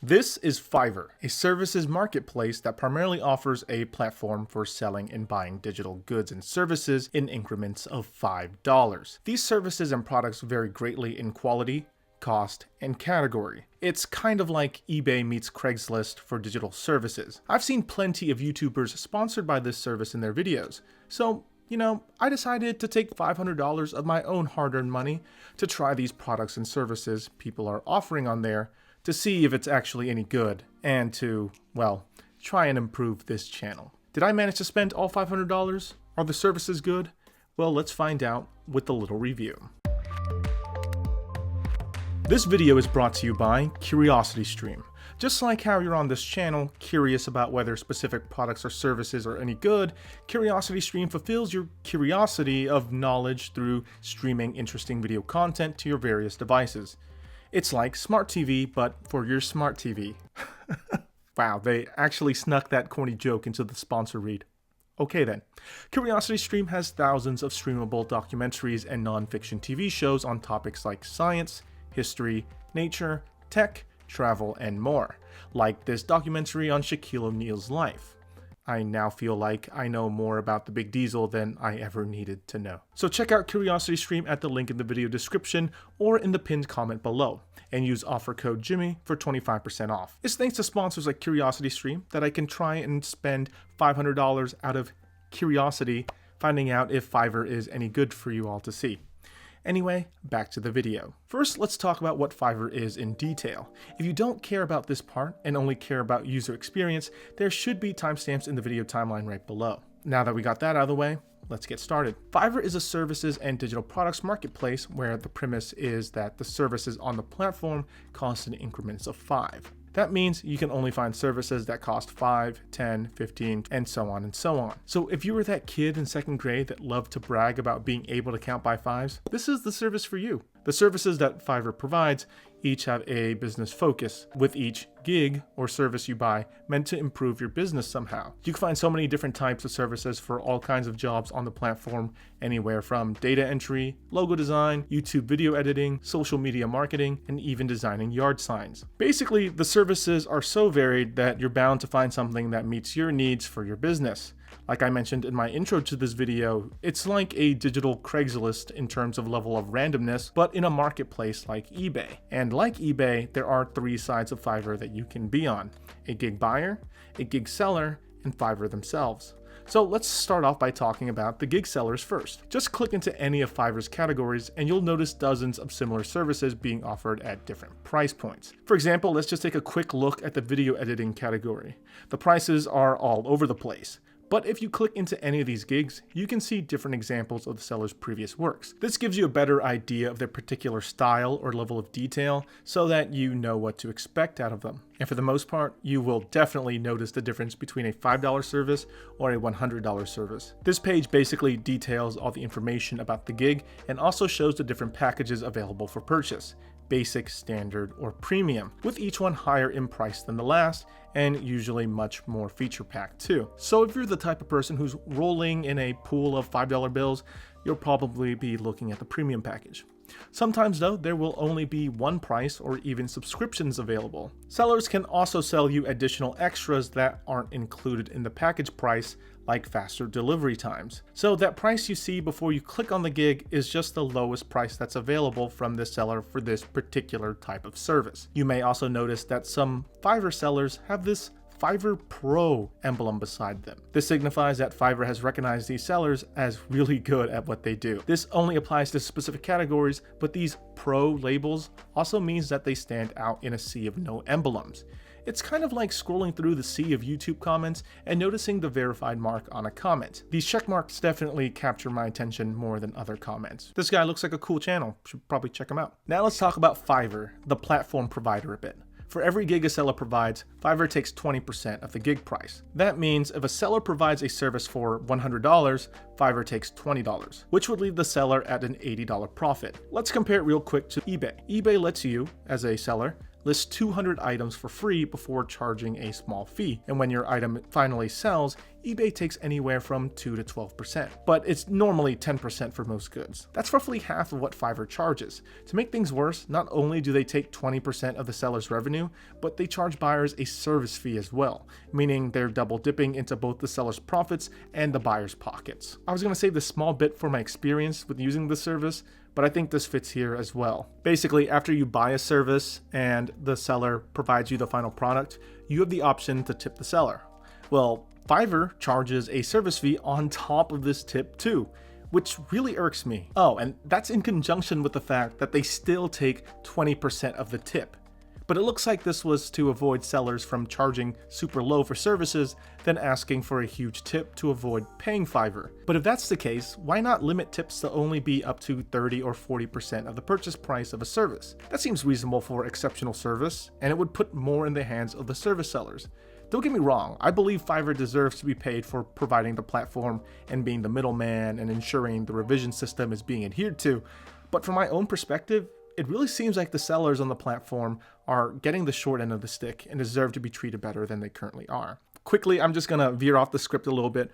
This is Fiverr, a services marketplace that primarily offers a platform for selling and buying digital goods and services in increments of $5. These services and products vary greatly in quality, cost, and category. It's kind of like eBay meets Craigslist for digital services. I've seen plenty of YouTubers sponsored by this service in their videos, so I decided to take $500 of my own hard-earned money to try these products and services people are offering on there to see if it's actually any good and to, well, try and improve this channel. Did I manage to spend all $500? Are the services good? Well, let's find out with a little review. This video is brought to you by CuriosityStream. Just like how you're on this channel, curious about whether specific products or services are any good, CuriosityStream fulfills your curiosity of knowledge through streaming interesting video content to your various devices. It's like smart TV, but for your smart TV. Wow, they actually snuck that corny joke into the sponsor read. Okay then. CuriosityStream has thousands of streamable documentaries and non-fiction TV shows on topics like science, history, nature, tech, travel, and more, like this documentary on Shaquille O'Neal's life. I now feel like I know more about the Big Diesel than I ever needed to know. So check out CuriosityStream at the link in the video description or in the pinned comment below, and use offer code Jimmy for 25% off. It's thanks to sponsors like CuriosityStream that I can try and spend $500 out of curiosity finding out if Fiverr is any good for you all to see. Anyway, back to the video. First, let's talk about what Fiverr is in detail. If you don't care about this part and only care about user experience, there should be timestamps in the video timeline right below. Now that we got that out of the way, let's get started. Fiverr is a services and digital products marketplace where the premise is that the services on the platform cost in increments of 5. That means you can only find services that cost 5, 10, 15, and so on and so on. So if you were that kid in 2nd grade that loved to brag about being able to count by fives, this is the service for you. The services that Fiverr provides each have a business focus, with each gig or service you buy meant to improve your business somehow. You can find so many different types of services for all kinds of jobs on the platform, anywhere from data entry, logo design, YouTube video editing, social media marketing, and even designing yard signs. Basically, the services are so varied that you're bound to find something that meets your needs for your business. Like I mentioned in my intro to this video, it's like a digital Craigslist in terms of level of randomness, but in a marketplace like eBay. And like eBay, there are 3 sides of Fiverr that you can be on: a gig buyer, a gig seller, and Fiverr themselves. So let's start off by talking about the gig sellers first. Just click into any of Fiverr's categories and you'll notice dozens of similar services being offered at different price points. For example, let's just take a quick look at the video editing category. The prices are all over the place. But if you click into any of these gigs, you can see different examples of the seller's previous works. This gives you a better idea of their particular style or level of detail so that you know what to expect out of them. And for the most part, you will definitely notice the difference between a $5 service or a $100 service. This page basically details all the information about the gig and also shows the different packages available for purchase: basic, standard, or premium, with each one higher in price than the last and usually much more feature packed too. So if you're the type of person who's rolling in a pool of $5 bills, you'll probably be looking at the premium package. Sometimes though, there will only be one price or even subscriptions available. Sellers can also sell you additional extras that aren't included in the package price, like faster delivery times. So that price you see before you click on the gig is just the lowest price that's available from the seller for this particular type of service. You may also notice that some Fiverr sellers have this Fiverr Pro emblem beside them. This signifies that Fiverr has recognized these sellers as really good at what they do. This only applies to specific categories, but these Pro labels also means that they stand out in a sea of no emblems. It's kind of like scrolling through the sea of YouTube comments and noticing the verified mark on a comment. These check marks definitely capture my attention more than other comments. This guy looks like a cool channel, should probably check him out. Now let's talk about Fiverr, the platform provider, a bit. For every gig a seller provides, Fiverr takes 20% of the gig price. That means if a seller provides a service for $100, Fiverr takes $20, which would leave the seller at an $80 profit. Let's compare it real quick to eBay. eBay lets you, as a seller, list 200 items for free before charging a small fee. And when your item finally sells, eBay takes anywhere from 2 to 12%, but it's normally 10% for most goods. That's roughly half of what Fiverr charges. To make things worse, not only do they take 20% of the seller's revenue, but they charge buyers a service fee as well, meaning they're double dipping into both the seller's profits and the buyer's pockets. I was going to save this small bit for my experience with using the service, but I think this fits here as well. Basically, after you buy a service and the seller provides you the final product, you have the option to tip the seller. Well, Fiverr charges a service fee on top of this tip too, which really irks me. Oh, and that's in conjunction with the fact that they still take 20% of the tip. But it looks like this was to avoid sellers from charging super low for services, then asking for a huge tip to avoid paying Fiverr. But if that's the case, why not limit tips to only be up to 30 or 40% of the purchase price of a service? That seems reasonable for exceptional service, and it would put more in the hands of the service sellers. Don't get me wrong, I believe Fiverr deserves to be paid for providing the platform and being the middleman and ensuring the revision system is being adhered to, but from my own perspective, it really seems like the sellers on the platform are getting the short end of the stick and deserve to be treated better than they currently are. Quickly, I'm just gonna veer off the script a little bit.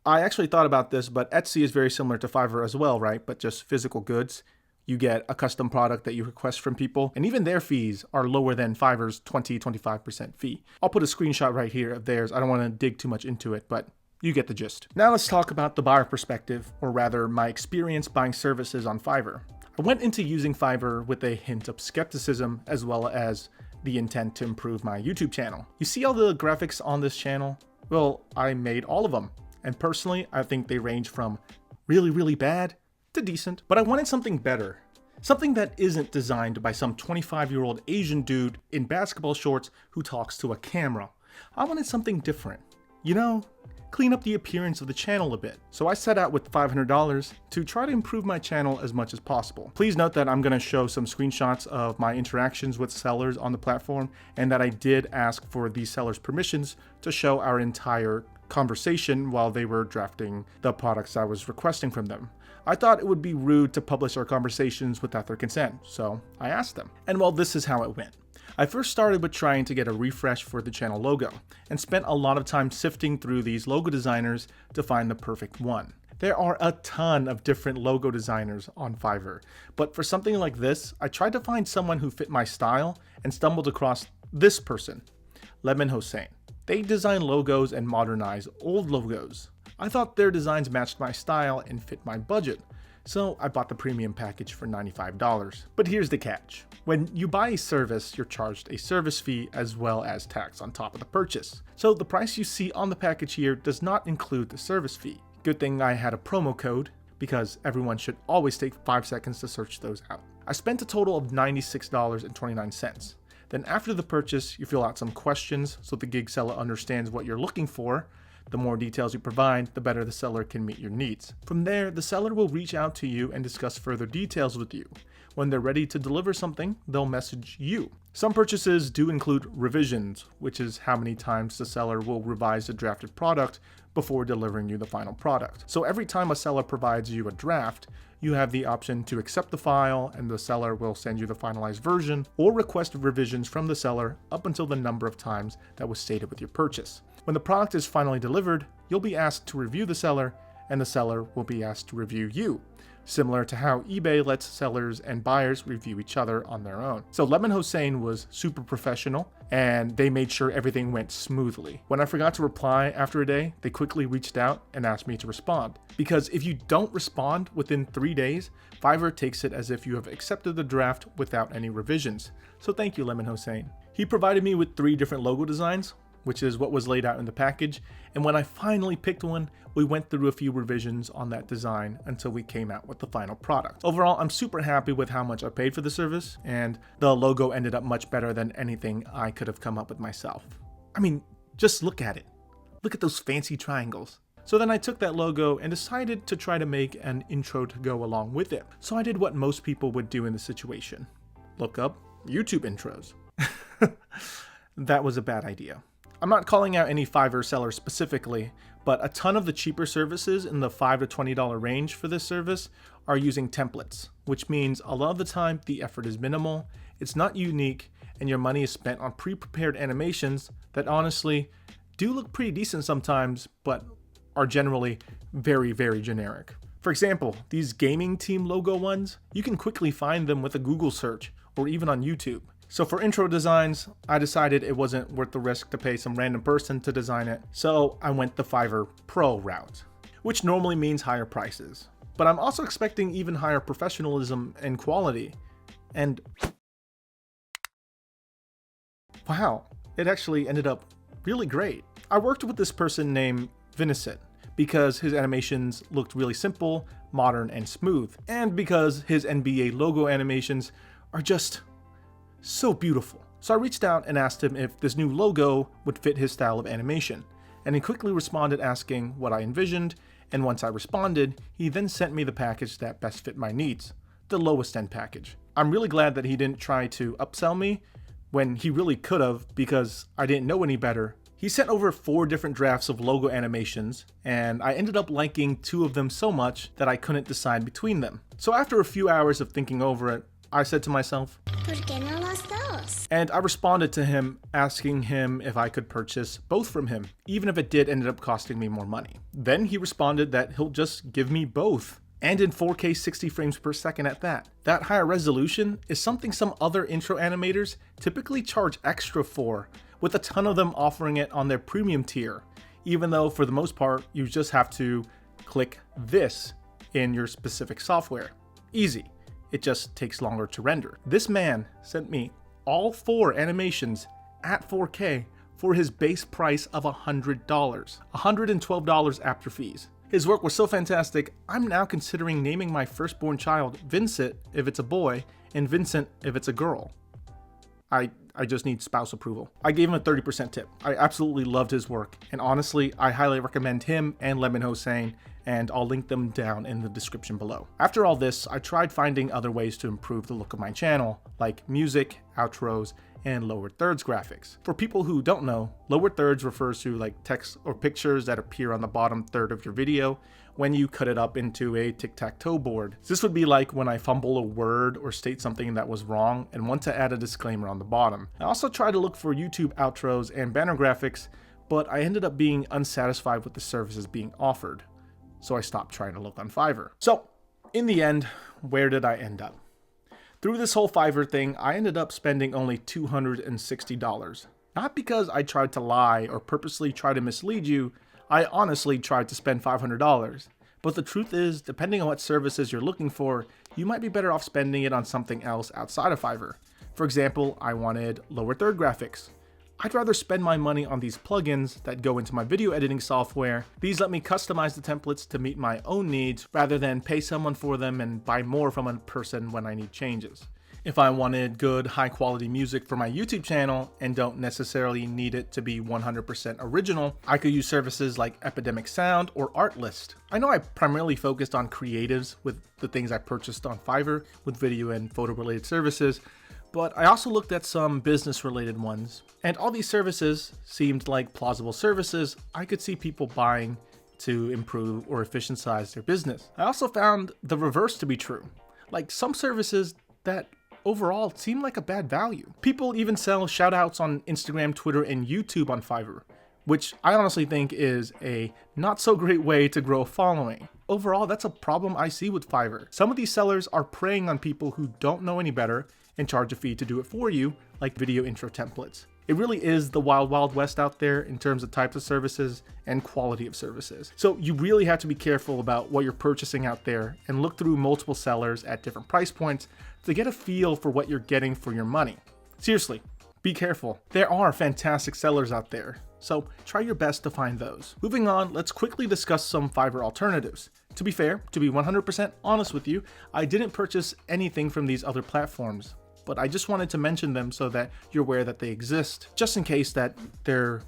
I actually thought about this, but Etsy is very similar to Fiverr as well, right? But just physical goods. You get a custom product that you request from people, and even their fees are lower than Fiverr's 20-25% fee. I'll put a screenshot right here of theirs. I don't want to dig too much into it, but you get the gist. Now let's talk about the buyer perspective, or rather my experience buying services on Fiverr. I went into using Fiverr with a hint of skepticism as well as the intent to improve my YouTube channel. You see all the graphics on this channel? Well, I made all of them, and personally, I think they range from really, really bad to decent, but I wanted something better. Something that isn't designed by some 25-year-old Asian dude in basketball shorts who talks to a camera. I wanted something different. You know, clean up the appearance of the channel a bit. So I set out with $500 to try to improve my channel as much as possible. Please note that I'm going to show some screenshots of my interactions with sellers on the platform, and that I did ask for these sellers' permissions to show our entire conversation while they were drafting the products I was requesting from them. I thought it would be rude to publish our conversations without their consent, so I asked them. And well, this is how it went. I first started with trying to get a refresh for the channel logo, and spent a lot of time sifting through these logo designers to find the perfect one. There are a ton of different logo designers on Fiverr, but for something like this, I tried to find someone who fit my style and stumbled across this person, Lemon Hossein. They design logos and modernize old logos. I thought their designs matched my style and fit my budget, so I bought the premium package for $95. But here's the catch. When you buy a service, you're charged a service fee as well as tax on top of the purchase. So the price you see on the package here does not include the service fee. Good thing I had a promo code, because everyone should always take 5 seconds to search those out. I spent a total of $96.29. Then after the purchase, you fill out some questions so the gig seller understands what you're looking for. The more details you provide, the better the seller can meet your needs. From there, the seller will reach out to you and discuss further details with you. When they're ready to deliver something, they'll message you. Some purchases do include revisions, which is how many times the seller will revise the drafted product before delivering you the final product. So every time a seller provides you a draft, you have the option to accept the file, and the seller will send you the finalized version, or request revisions from the seller up until the number of times that was stated with your purchase. When the product is finally delivered, you'll be asked to review the seller, and the seller will be asked to review you, similar to how eBay lets sellers and buyers review each other on their own. So Lemon Hossein was super professional, and they made sure everything went smoothly. When I forgot to reply after a day, they quickly reached out and asked me to respond. Because if you don't respond within 3 days, Fiverr takes it as if you have accepted the draft without any revisions. So thank you, Lemon Hossein. He provided me with 3 different logo designs, which is what was laid out in the package, and when I finally picked one, we went through a few revisions on that design until we came out with the final product. Overall, I'm super happy with how much I paid for the service, and the logo ended up much better than anything I could have come up with myself. I mean, just look at it. Look at those fancy triangles. So then I took that logo and decided to try to make an intro to go along with it. So I did what most people would do in the situation. Look up YouTube intros. That was a bad idea. I'm not calling out any Fiverr sellers specifically, but a ton of the cheaper services in the $5 to $20 range for this service are using templates, which means a lot of the time the effort is minimal, it's not unique, and your money is spent on pre-prepared animations that honestly do look pretty decent sometimes, but are generally very, very generic. For example, these gaming team logo ones, you can quickly find them with a Google search or even on YouTube. So for intro designs, I decided it wasn't worth the risk to pay some random person to design it, so I went the Fiverr Pro route, which normally means higher prices. But I'm also expecting even higher professionalism and quality. And wow, it actually ended up really great. I worked with this person named Vincent because his animations looked really simple, modern, and smooth, and because his NBA logo animations are just so beautiful. So I reached out and asked him if this new logo would fit his style of animation, and he quickly responded asking what I envisioned, and once I responded, he then sent me the package that best fit my needs, the lowest end package. I'm really glad that he didn't try to upsell me when he really could have, because I didn't know any better. He sent over 4 different drafts of logo animations, and I ended up liking 2 of them so much that I couldn't decide between them. So after a few hours of thinking over it, I said to myself, ¿Por qué no los dos? And I responded to him asking him if I could purchase both from him, even if it did end up costing me more money. Then he responded that he'll just give me both, and in 4K 60 frames per second at that. That higher resolution is something some other intro animators typically charge extra for, with a ton of them offering it on their premium tier, even though for the most part you just have to click this in your specific software. Easy. It just takes longer to render. This man sent me all 4 animations at 4K for his base price of $100, $112 after fees. His work was so fantastic, I'm now considering naming my firstborn child Vincent if it's a boy and Vincent if it's a girl. I just need spouse approval. I gave him a 30% tip. I absolutely loved his work, and honestly, I highly recommend him and Lemon Hossein, and I'll link them down in the description below. After all this, I tried finding other ways to improve the look of my channel, like music, outros, and lower thirds graphics. For people who don't know, lower thirds refers to like text or pictures that appear on the bottom third of your video when you cut it up into a tic-tac-toe board. This would be like when I fumble a word or state something that was wrong and want to add a disclaimer on the bottom. I also tried to look for YouTube outros and banner graphics, but I ended up being unsatisfied with the services being offered, so I stopped trying to look on Fiverr. So, in the end, where did I end up? Through this whole Fiverr thing, I ended up spending only $260. Not because I tried to lie or purposely try to mislead you, I honestly tried to spend $500. But the truth is, depending on what services you're looking for, you might be better off spending it on something else outside of Fiverr. For example, I wanted lower third graphics. I'd rather spend my money on these plugins that go into my video editing software. These let me customize the templates to meet my own needs rather than pay someone for them and buy more from a person when I need changes. If I wanted good, high quality music for my YouTube channel and don't necessarily need it to be 100% original, I could use services like Epidemic Sound or Artlist. I know I primarily focused on creatives with the things I purchased on Fiverr with video and photo related services, but I also looked at some business related ones, and all these services seemed like plausible services I could see people buying to improve or efficientize their business. I also found the reverse to be true, like some services that overall seem like a bad value. People even sell shoutouts on Instagram, Twitter, and YouTube on Fiverr, which I honestly think is a not so great way to grow a following. Overall, that's a problem I see with Fiverr. Some of these sellers are preying on people who don't know any better and charge a fee to do it for you, like video intro templates. It really is the wild, wild west out there in terms of types of services and quality of services. So you really have to be careful about what you're purchasing out there and look through multiple sellers at different price points to get a feel for what you're getting for your money. Seriously, be careful. There are fantastic sellers out there, so try your best to find those. Moving on, let's quickly discuss some Fiverr alternatives. To be fair, to be 100% honest with you, I didn't purchase anything from these other platforms, but I just wanted to mention them so that you're aware that they exist, just in case that they're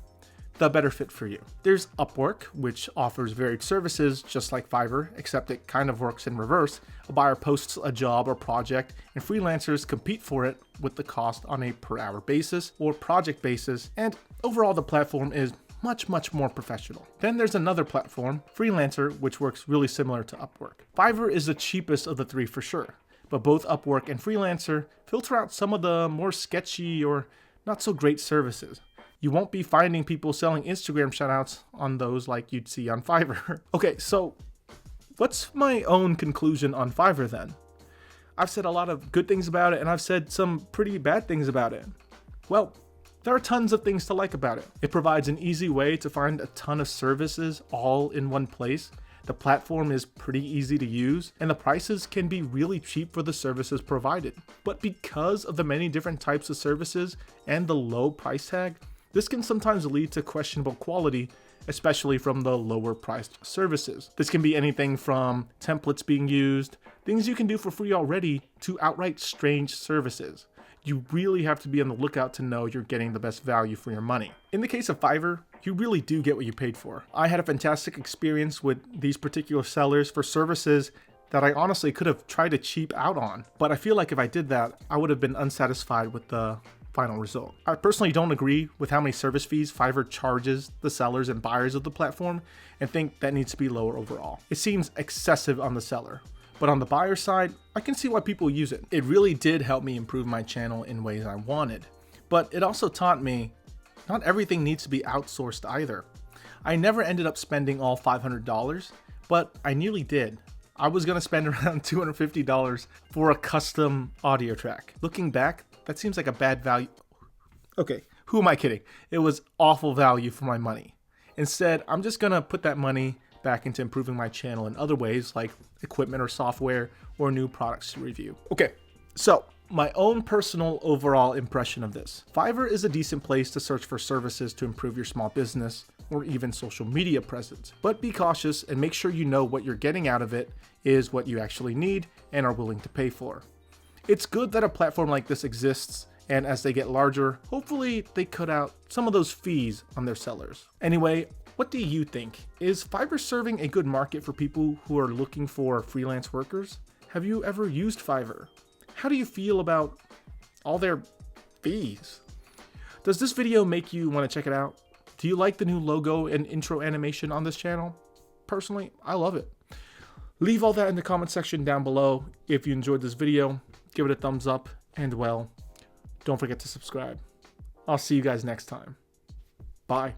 the better fit for you. There's Upwork, which offers varied services just like Fiverr, except it kind of works in reverse. A buyer posts a job or project, and freelancers compete for it with the cost on a per hour basis or project basis, and overall the platform is much more professional. Then there's another platform, Freelancer, which works really similar to Upwork. Fiverr is the cheapest of the three for sure, but both Upwork and Freelancer filter out some of the more sketchy or not so great services. You won't be finding people selling Instagram shoutouts on those like you'd see on Fiverr. Okay, so what's my own conclusion on Fiverr then? I've said a lot of good things about it, and I've said some pretty bad things about it. Well, there are tons of things to like about it. It provides an easy way to find a ton of services all in one place. The platform is pretty easy to use, and the prices can be really cheap for the services provided. But because of the many different types of services and the low price tag, this can sometimes lead to questionable quality, especially from the lower priced services. This can be anything from templates being used, things you can do for free already, to outright strange services. You really have to be on the lookout to know you're getting the best value for your money. In the case of Fiverr, you really do get what you paid for. I had a fantastic experience with these particular sellers for services that I honestly could have tried to cheap out on, but I feel like if I did that, I would have been unsatisfied with the final result. I personally don't agree with how many service fees Fiverr charges the sellers and buyers of the platform, and think that needs to be lower overall. It seems excessive on the seller, but on the buyer side, I can see why people use it. It really did help me improve my channel in ways I wanted, but it also taught me not everything needs to be outsourced either. I never ended up spending all $500, but I nearly did. I was gonna spend around $250 for a custom audio track. Looking back, that seems like a bad value. Okay, who am I kidding? It was awful value for my money. Instead, I'm just gonna put that money back into improving my channel in other ways, like equipment or software or new products to review. Okay, so my own personal overall impression of this. Fiverr is a decent place to search for services to improve your small business or even social media presence. But be cautious and make sure you know what you're getting out of it is what you actually need and are willing to pay for. It's good that a platform like this exists, and as they get larger, hopefully they cut out some of those fees on their sellers. Anyway, what do you think? Is Fiverr serving a good market for people who are looking for freelance workers? Have you ever used Fiverr? How do you feel about all their fees? Does this video make you want to check it out? Do you like the new logo and intro animation on this channel? Personally, I love it. Leave all that in the comment section down below. If you enjoyed this video, give it a thumbs up, and well, don't forget to subscribe. I'll see you guys next time. Bye.